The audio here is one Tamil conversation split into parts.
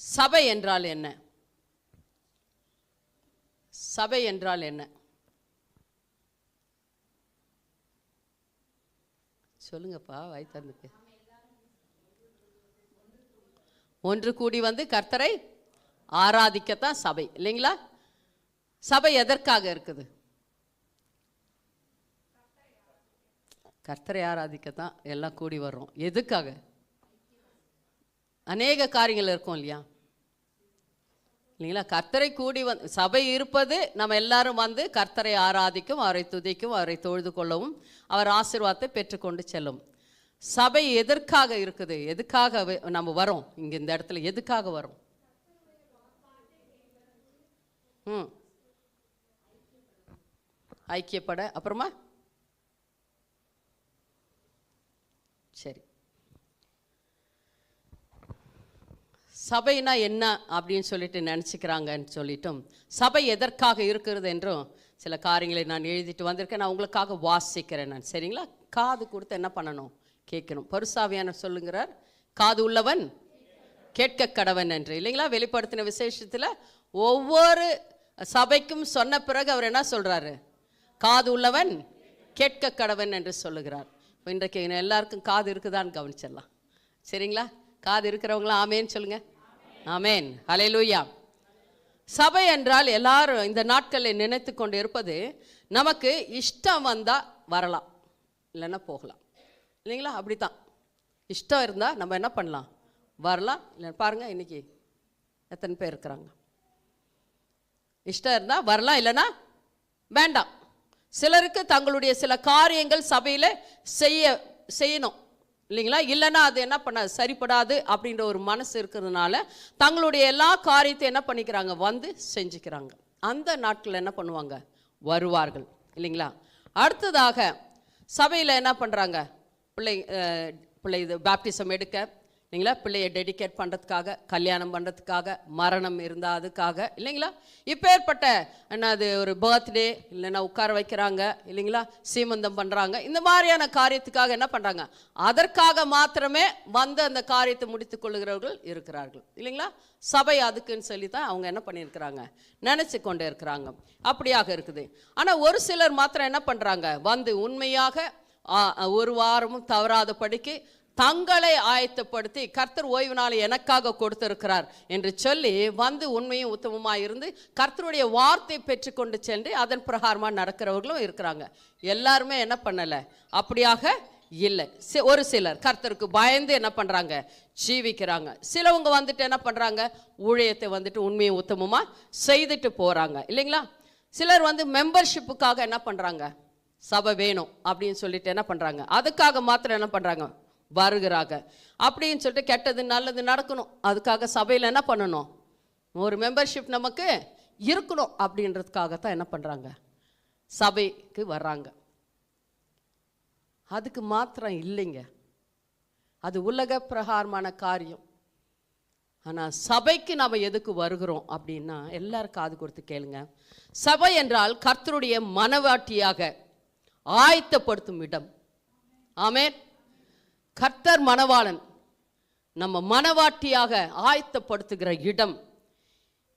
சபை என்றால் என்ன? சபை என்றால் என்ன? சொல்லுங்கப்பா, வாய்த்தந்துக்கு. ஒன்று கூடி வந்து கர்த்தரை ஆராதிக்கத்தான் சபை, இல்லைங்களா? சபை எதற்காக இருக்குது? கர்த்தரை ஆராதிக்கத்தான் எல்லாம் கூடி வர்றோம். எதுக்காக? அநேக காரியங்கள் இருக்கும் இல்லையா, இல்லைங்களா? கர்த்தரை கூடி வந்து சபை இருப்பது நம்ம எல்லாரும் வந்து கர்த்தரை ஆராதிக்கும், அவரை துதிக்கும், அவரை தொழுது கொள்ளவும், அவர் ஆசீர்வாதத்தை பெற்றுக்கொண்டு செல்லும். சபை எதற்காக இருக்குது? எதுக்காக நம்ம வரோம்? இங்க இந்த இடத்துல எதுக்காக வரோம்? ஐக்கியப்பட. அப்புறமா சரி, சபைனா என்ன அப்படின்னு சொல்லிட்டு நினச்சிக்கிறாங்கன்னு சொல்லிட்டும், சபை எதற்காக இருக்கிறது என்றும் சில காரியங்களை நான் எழுதிட்டு வந்திருக்கேன். நான் உங்களுக்காக வாசிக்கிறேன் நான், சரிங்களா? காது கொடுத்து என்ன பண்ணணும்? கேட்கணும். பரிசுத்தாவியானவர் சொல்லுகிறார், காது உள்ளவன் கேட்க கடவன் என்று, இல்லைங்களா? வெளிப்படுத்தின விசேஷத்தில் ஒவ்வொரு சபைக்கும் சொன்ன பிறகு அவர் என்ன சொல்கிறாரு? காது உள்ளவன் கேட்க கடவன் என்று சொல்லுகிறார். இப்போ இன்றைக்கு எல்லாருக்கும் காது இருக்குதான்னு கவனிச்சிடலாம், சரிங்களா? காது இருக்கிறவங்களாம் ஆமேன்னு சொல்லுங்க. ஆமேன், ஹல்லேலூயா. சபை என்றால் எல்லாரும் இந்த நாட்களில் நினைத்து கொண்டு இருப்பது, நமக்கு இஷ்டம் வந்தால் வரலாம், இல்லைன்னா போகலாம், இல்லைங்களா? அப்படித்தான். இஷ்டம் இருந்தால் நம்ம என்ன பண்ணலாம்? வரலாம். இல்லை பாருங்கள், இன்னைக்கு எத்தனை பேர் இருக்கிறாங்க? இஷ்டம் இருந்தால் வரலாம், இல்லைன்னா வேண்டாம். சிலருக்கு தங்களுடைய சில காரியங்கள் சபையில் செய்யணும், இல்லைங்களா? இல்லைன்னா அது என்ன பண்ணாது, சரிப்படாது அப்படின்ற ஒரு மனசு இருக்கிறதுனால தங்களுடைய எல்லா காரியத்தையும் என்ன பண்ணிக்கிறாங்க? வந்து செஞ்சுக்கிறாங்க. அந்த நாட்களில் என்ன பண்ணுவாங்க? வருவார்கள், இல்லைங்களா? அடுத்ததாக சபையில் என்ன பண்ணுறாங்க? பிள்ளை இது பேப்டிசம் எடுக்க, இல்லைங்களா? பிள்ளையை டெடிகேட் பண்ணுறதுக்காக, கல்யாணம் பண்ணுறதுக்காக, மரணம் இருந்தால் அதுக்காக, இல்லைங்களா? இப்போ ஏற்பட்ட என்னது ஒரு பர்த்டே, இல்லைன்னா உட்கார வைக்கிறாங்க, இல்லைங்களா? சீமந்தம் பண்ணுறாங்க. இந்த மாதிரியான காரியத்துக்காக என்ன பண்ணுறாங்க? அதற்காக மாத்திரமே வந்து அந்த காரியத்தை முடித்து கொள்ளுகிறவர்கள் இருக்கிறார்கள், இல்லைங்களா? சபை அதுக்குன்னு சொல்லி தான் அவங்க என்ன பண்ணியிருக்கிறாங்க? நினச்சி கொண்டே இருக்கிறாங்க. அப்படியாக இருக்குது. ஆனால் ஒரு சிலர் மாத்திரம் என்ன பண்ணுறாங்க? வந்து உண்மையாக ஒரு வாரமும் தவறாத படிக்கு தங்களை ஆயத்தப்படுத்தி, கர்த்தர் ஓய்வு நாளை எனக்காக கொடுத்திருக்கிறார் என்று சொல்லி வந்து உண்மையும் உத்தமமாக இருந்து கர்த்தருடைய வார்த்தை பெற்றுக்கொண்டு சென்று அதன் பிரகாரமாக நடக்கிறவர்களும் இருக்கிறாங்க. எல்லாருமே என்ன பண்ணலை? அப்படியாக இல்லை. ஒரு சிலர் கர்த்தருக்கு பயந்து என்ன பண்ணுறாங்க? ஜீவிக்கிறாங்க. சிலவங்க வந்துட்டு என்ன பண்ணுறாங்க? ஊழியத்தை வந்துட்டு உண்மையும் உத்தமமாக செய்துட்டு போகிறாங்க, இல்லைங்களா? சிலர் வந்து மெம்பர்ஷிப்புக்காக என்ன பண்ணுறாங்க? சபை வேணும் அப்படின்னு சொல்லிட்டு என்ன பண்ணுறாங்க? அதுக்காக மாத்திரம் என்ன பண்ணுறாங்க? வருகிறாங்க. அப்படின்னு சொல்லிட்டு கெட்டது நல்லது நடக்கணும், அதுக்காக சபையில் என்ன பண்ணணும்? ஒரு மெம்பர்ஷிப் நமக்கு இருக்கணும் அப்படின்றதுக்காகத்தான் என்ன பண்ணுறாங்க? சபைக்கு வர்றாங்க. அதுக்கு மாத்திரம் இல்லைங்க, அது உலக பிரகாரமான காரியம். ஆனால் சபைக்கு நாம் எதுக்கு வருகிறோம் அப்படின்னா, எல்லாரும் காது கொடுத்து கேளுங்க. சபை என்றால் கர்த்தருடைய மனவாட்டியாக ஆயத்தப்படுத்தும் இடம். ஆமென். கர்த்தர் மணவாளன், நம்ம மணவாட்டியாக ஆயத்தப்படுத்துகிற இடம்.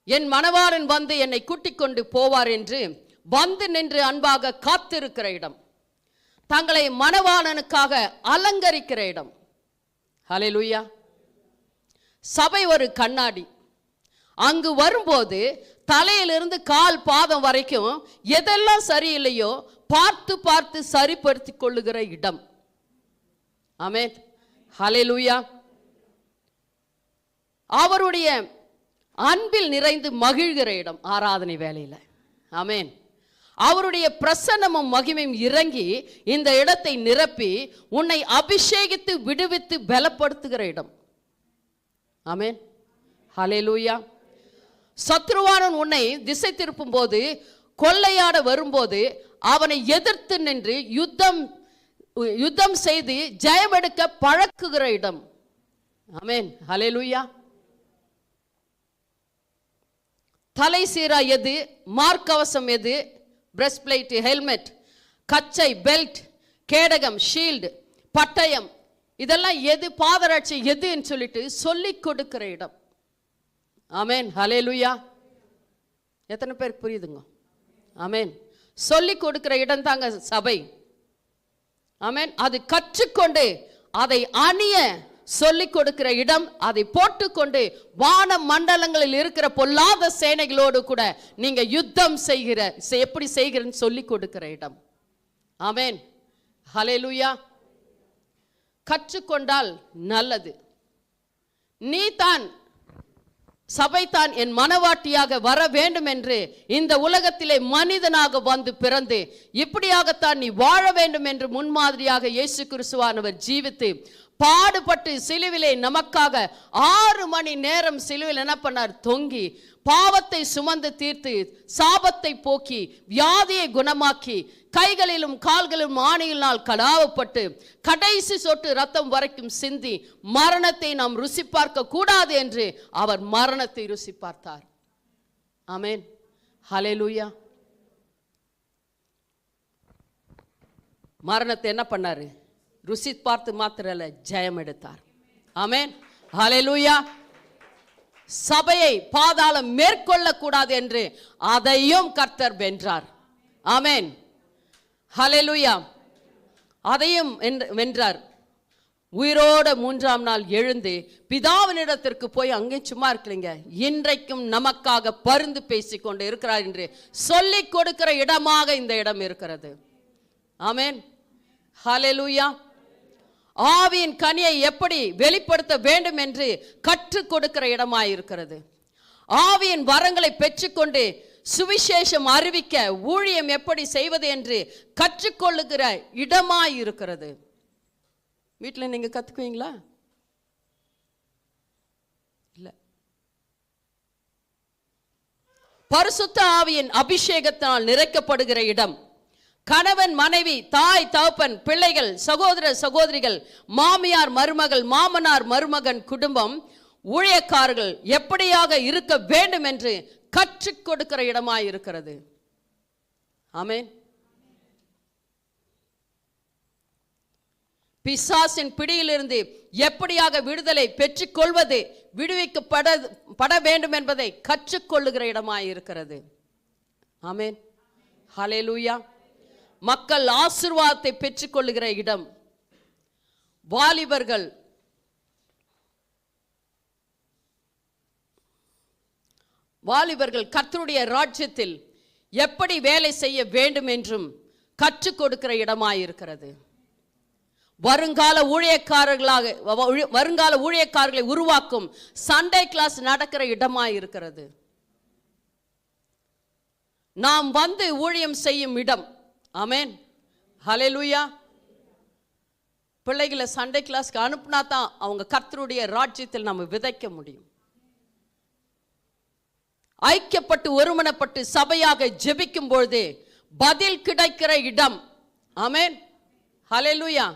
என் மணவாளன் வந்து என்னை கூட்டிக் கொண்டு போவார் என்று வந்து நின்று அன்பாக காத்திருக்கிற இடம். தங்களை மணவாளனுக்காக அலங்கரிக்கிற இடம். ஹல்லேலூயா. சபை ஒரு கண்ணாடி. அங்கு வரும்போது தலையிலிருந்து கால் பாதம் வரைக்கும் எதெல்லாம் சரியில்லையோ பார்த்து பார்த்து சரிப்படுத்தி கொள்ளுகிற இடம். ஆமென், ஹல்லேலூயா. அவருடைய அன்பில் நிறைந்து மகிழ்கிற இடம் ஆராதனை வேளையில். ஆமென். அவருடைய பிரசன்னமும் மகிமையும் இறங்கி இந்த இடத்தை நிரப்பி உன்னை அபிஷேகித்து விடுவித்து பலப்படுத்துகிற இடம். ஆமென், ஹல்லேலூயா. சத்ருவானன் உன்னை திசை திருப்பும் போது, கொள்ளையாட வரும்போது அவனை எதிர்த்து நின்று யுத்தம் செய்து ஜெயமெடுக்க பழக்குகிற இடம். ஆமென், ஹல்லேலூயா. தலை சீரா எது, மார்க்கவசம் எது, பிரஸ்ட் பிளேட், ஹெல்மெட், கச்சை, பெல்ட், கேடகம், ஷீல்டு, பட்டயம், இதெல்லாம் எது, பாதரட்சை எதுன்னு சொல்லிட்டு சொல்லிக் கொடுக்கிற இடம். ஆமென். ஹல்லேலூயா. எத்தனை பேருக்கு புரியுதுங்க? ஆமென். சொல்லி கொடுக்கிற இடம் தாங்க சபை. ஆமென். அது கற்றுக்கொண்டு அதை அணிய சொல்லிக் கொடுக்கிற இடம், அதை போட்டுக்கொண்டு வான மண்டலங்களில் இருக்கிற பொல்லாத சேனைகளோடு கூட நீங்க யுத்தம் செய்கிற எப்படி செய்கிறன்னு சொல்லிக் கொடுக்கிற இடம். ஆமென். ஹல்லேலூயா. கற்றுக்கொண்டால் நல்லது. நீ தான் சபைதான் என் மனவாட்டியாக வர வேண்டும் என்று இந்த உலகத்திலே மனிதனாக வந்து பிறந்து இப்படியாகத்தான் நீ வாழ வேண்டும் என்று முன்மாதிரியாக இயேசு கிறிஸ்துவானவர் ஜீவித்து பாடுபட்டு சிலுவிலே நமக்காக 6 மணி நேரம் சிலுவில் என்ன பண்ணார்? தொங்கி பாவத்தை சுமந்து தீர்த்து சாபத்தை போக்கி வியாதியை குணமாக்கி கைகளிலும் கால்களிலும் ஆணியினால் கடாவப்பட்டு கடைசி சொட்டு ரத்தம் வரைக்கும் சிந்தி மரணத்தை நாம் ருசி பார்க்க கூடாது என்று அவர் மரணத்தை ருசி பார்த்தார். ஆமென். ஹல்லேலூயா. மரணத்தை என்ன பண்ணாரு? ருசி பார்த்து மாத்திரல்ல, ஜெயம் எடுத்தார். ஆமென். ஹல்லேலூயா. சபையை பாதாளம் மேற்கொள்ள கூடாது என்று அதையும் கர்த்தர் வென்றார். ஆமென். ஹல்லேலூயா. அதையும் வென்றார். உயிரோட 3ஆம் நாள் எழுந்து பிதாவினிடத்திற்கு போய் அங்கே சும்மா இருக்கலைங்க, இன்றைக்கும் நமக்காக பரிந்து பேசிக்கொண்டு இருக்கிறார் என்று சொல்லிக் கொடுக்கிற இடமாக இந்த இடம் இருக்கிறது. ஆமென். ஹல்லேலூயா. ஆவியின் கனியை எப்படி வெளிப்படுத்த வேண்டும் என்று கற்றுக் கொடுக்கிற இடமாய் இருக்கிறது. ஆவியின் வரங்களை பெற்றுக்கொண்டு சுவிசேஷம் அறிவிக்க ஊழியம் எப்படி செய்வது என்று கற்றுக்கொள்ளுகிற இடமாய் இருக்கிறது. வீட்டில் நீங்க கத்துக்குவீங்களா? இல்ல. பரிசுத்த ஆவியின் அபிஷேகத்தால் நிறைக்கப்படுகிற இடம். கணவன் மனைவி தாய் தகப்பன் பிள்ளைகள் சகோதர சகோதரிகள் மாமியார் மருமகள் மாமனார் மருமகன் குடும்பம் ஊழியக்காரர்கள் எப்படியாக இருக்க வேண்டும் என்று கற்றுக் கொடுக்கிற இடமாய் இருக்கிறது. ஆமென். பிசாசின் பிடியிலிருந்து எப்படியாக விடுதலை பெற்றுக் கொள்வது, விடுவிக்கப்பட வேண்டும் என்பதை கற்றுக்கொள்ளுகிற இடமாய் இருக்கிறது. ஆமென். ஹல்லேலூயா. மக்கள் ஆசீர்வாதத்தை பெற்றுக் கொள்ளுகிற இடம். வாலிபர்கள் கர்த்தருடைய ராஜ்யத்தில் எப்படி வேலை செய்ய வேண்டும் என்றும் கற்றுக் கொடுக்கிற இடமாய் இருக்கிறது. வருங்கால ஊழியக்காரர்களை உருவாக்கும் சண்டே கிளாஸ் நடக்கிற இடமாய் இருக்கிறது. நாம் வந்து ஊழியம் செய்யும் இடம். ஆமென். ஹல்லேலூயா. பிள்ளைகளை சண்டே கிளாஸ்க்கு அனுப்புனா தான் அவங்க கர்த்தருடைய ராஜ்யத்தில் நம்ம விதைக்க முடியும். ஐக்கியப்பட்டு ஒருமனப்பட்டு சபையாக ஜெபிக்கும் பொழுது பதில் கிடைக்கிற இடம். ஆமென். ஹல்லேலூயா.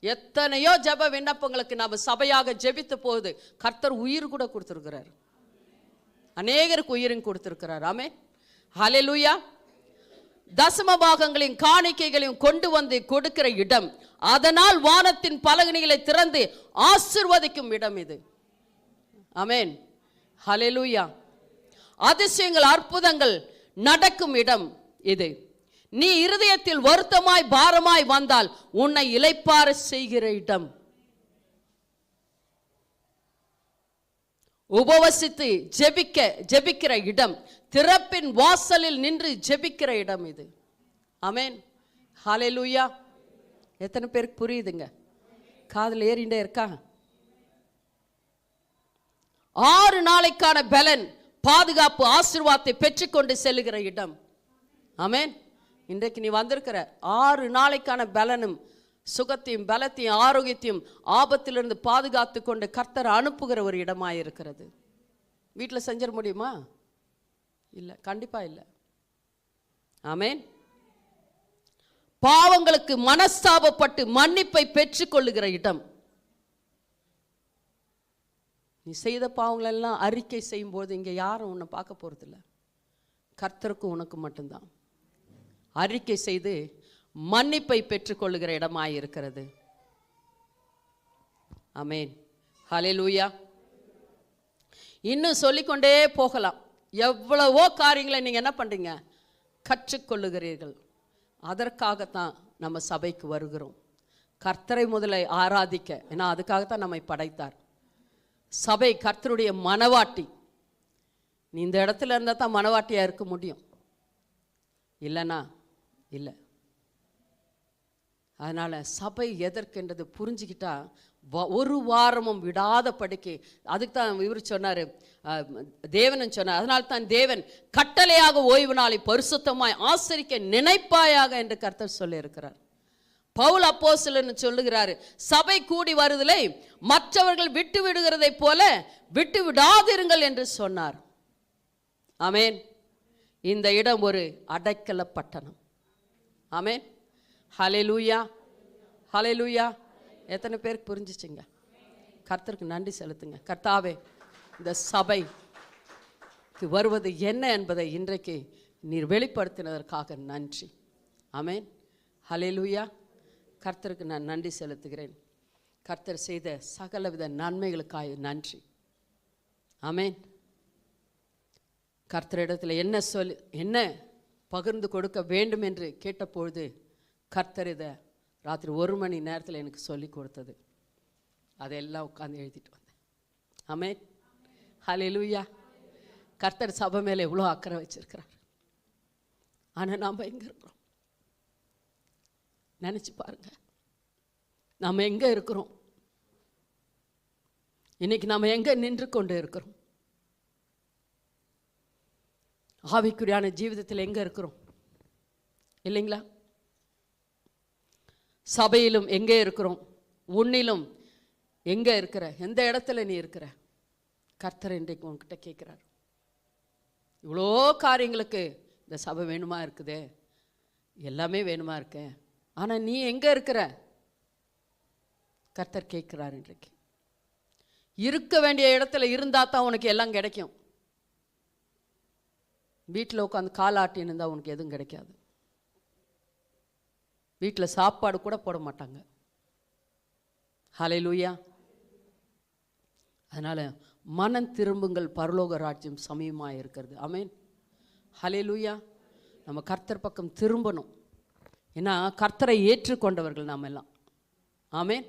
எத்தனையோ ஜெப விண்ணப்பங்களுக்கு நாம சபையாக ஜெபித்த போது கர்த்தர் உயிர் கூட கொடுத்திருக்கிறார். அநேகருக்கு உயிரும் கொடுத்திருக்கிறார். ஆமென். ஹல்லேலூயா. தசம பாகங்களின் காணிக்கைகளையும் கொண்டு வந்து கொடுக்கிற இடம். அதனால் வானத்தின் பலகணிகளை திறந்து ஆசீர்வதிக்கும் இடம் இது. ஆமென். ஹல்லேலூயா. அதிசயங்கள் அற்புதங்கள் நடக்கும் இடம் இது. நீ இருதயத்தில் வருத்தமாய் பாரமாய் வந்தால் உன்னை இளைப்பாற செய்கிற இடம். உபவசித்து ஜெபிக்கிற இடம். திறப்பின் வாசலில் நின்று ஜெபிக்கிற இடம் இது. ஆமென். ஹல்லேலூயா. எத்தனை பேருக்கு புரியுதுங்க? காதுல ஏறிண்டே இருக்கா? 6 நாளைக்கான பலன், பாதுகாப்பு, ஆசீர்வாதத்தை பெற்றுக்கொண்டு செல்லுகிற இடம். ஆமென். இன்றைக்கு நீ வந்திருக்கிற 6 நாளைக்கான பலனும் சுகத்தையும் பலத்தையும் ஆரோக்கியத்தையும் ஆபத்திலிருந்து பாதுகாத்து கொண்டு கர்த்தர் அனுப்புகிற ஒரு இடமாய் இருக்கிறது. வீட்டில் செஞ்சிட முடியுமா? இல்லை, கண்டிப்பா இல்லை. ஆமென். பாவங்களுக்கு மனஸ்தாபப்பட்டு மன்னிப்பை பெற்றுக் கொள்ளுகிற இடம். நீ செய்த பாவங்கள் எல்லாம் அறிக்கை செய்யும் போது இங்க யாரும் உன்னை பார்க்க போறதில்ல, கர்த்தருக்கும் உனக்கு மட்டும்தான். அறிக்கை செய்து மன்னிப்பை பெற்றுக்கொள்ளுகிற இடமாய் இருக்கிறது. ஆமென். ஹல்லேலூயா. இன்னும் சொல்லிக்கொண்டே போகலாம். எவ்வளவோ காரியங்களை நீங்கள் என்ன பண்ணுறீங்க, கற்றுக்கொள்ளுகிறீர்கள். அதற்காகத்தான் நம்ம சபைக்கு வருகிறோம். கர்த்தரை முதலை ஆராதிக்க. ஏன்னா அதுக்காகத்தான் நம்மை படைத்தார். சபை கர்த்தருடைய மனவாட்டி. நீ இந்த இடத்துல இருந்தால் தான் மனவாட்டியாக இருக்க முடியும், இல்லைனா இல்லை. அதனால் சபை எதற்கென்றது புரிஞ்சுக்கிட்டா ஒரு வாரமும் விடாத படிக்க. அதுக்கு தான் இவர் சொன்னார், தேவன் சொன்னார், அதனால தான் தேவன் கட்டளையாக ஓய்வு நாளை பரிசுத்தமாய் ஆசரிக்க நினைப்பாயாக என்று கர்த்தர் சொல்லியிருக்கிறார். பவுல் அப்போஸ்தலன் சொல்லுகிறாரு, சபை கூடி வருதலை மற்றவர்கள் விட்டு விடுகிறதை போல விட்டு விடாதிருங்கள் என்று சொன்னார். ஆமேன். இந்த இடம் ஒரு அடைக்கல பட்டணம். ஆமேன். ஹல்லேலூயா, ஹல்லேலூயா. எத்தனை பேருக்கு புரிஞ்சிச்சுங்க? கர்த்தருக்கு நன்றி செலுத்துங்க. கர்த்தாவே, இந்த சபைக்கு வருவது என்ன என்பதை இன்றைக்கு நீர் வெளிப்படுத்தினதற்காக நன்றி. ஆமேன். ஹல்லேலூயா. கர்த்தருக்கு நான் நன்றி செலுத்துகிறேன். கர்த்தர் செய்த சகலவித நன்மைகளுக்காக நன்றி. ஆமேன். கர்த்தரிடத்தில் என்ன பகிர்ந்து கொடுக்க வேண்டும் என்று கேட்டபொழுது கர்த்தர் இதை ராத்திரி 1 மணி நேரத்தில் எனக்கு சொல்லி கொடுத்தது. அதெல்லாம் உட்காந்து எழுதிட்டு வந்தேன். ஆமேன். ஹல்லேலூயா. கர்த்தர் சபை மேலே எவ்வளோ அக்கறை வச்சிருக்கிறார். ஆனால் நாம் எங்கே இருக்கிறோம் நினச்சி பாருங்க. நாம் எங்கே இருக்கிறோம் இன்னைக்கு? நாம் எங்கே நின்று கொண்டு இருக்கிறோம்? ஆவிக்குரியான ஜீவிதத்தில் எங்கே இருக்கிறோம்? இல்லைங்களா? சபையிலும் எங்கே இருக்கிறோம்? உன்னிலும் எங்கே இருக்கிற? எந்த இடத்துல நீ இருக்கிற? கர்த்தர் இன்றைக்கு உன்கிட்ட கேட்குறார். இவ்வளோ காரியங்களுக்கு இந்த சபை வேணுமா இருக்குதே, எல்லாமே வேணுமா இருக்க, ஆனால் நீ எங்கே இருக்கிற? கர்த்தர் கேட்குறார் இன்றைக்கு. இருக்க வேண்டிய இடத்துல இருந்தால் தான் உனக்கு எல்லாம் கிடைக்கும். வீட்டில் உட்காந்து காலாட்டின்னு இருந்தால் உனக்கு எதுவும் கிடைக்காது. வீட்டில் சாப்பாடு கூட போட மாட்டாங்க. ஹல்லேலூயா. அதனால் மனம் திரும்புங்கள், பரலோக ராஜ்யம் சமயமாக இருக்கிறது. ஆமேன். ஹல்லேலூயா. நம்ம கர்த்தர் பக்கம் திரும்பணும். ஏன்னா கர்த்தரை ஏற்றுக்கொண்டவர்கள் நாம் எல்லாம். ஆமேன்.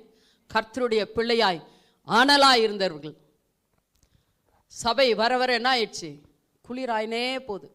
கர்த்தருடைய பிள்ளையாய் ஆனலாய் இருந்தவர்கள். சபை வர வர என்ன ஆயிடுச்சு? குளிராயினே போகுது.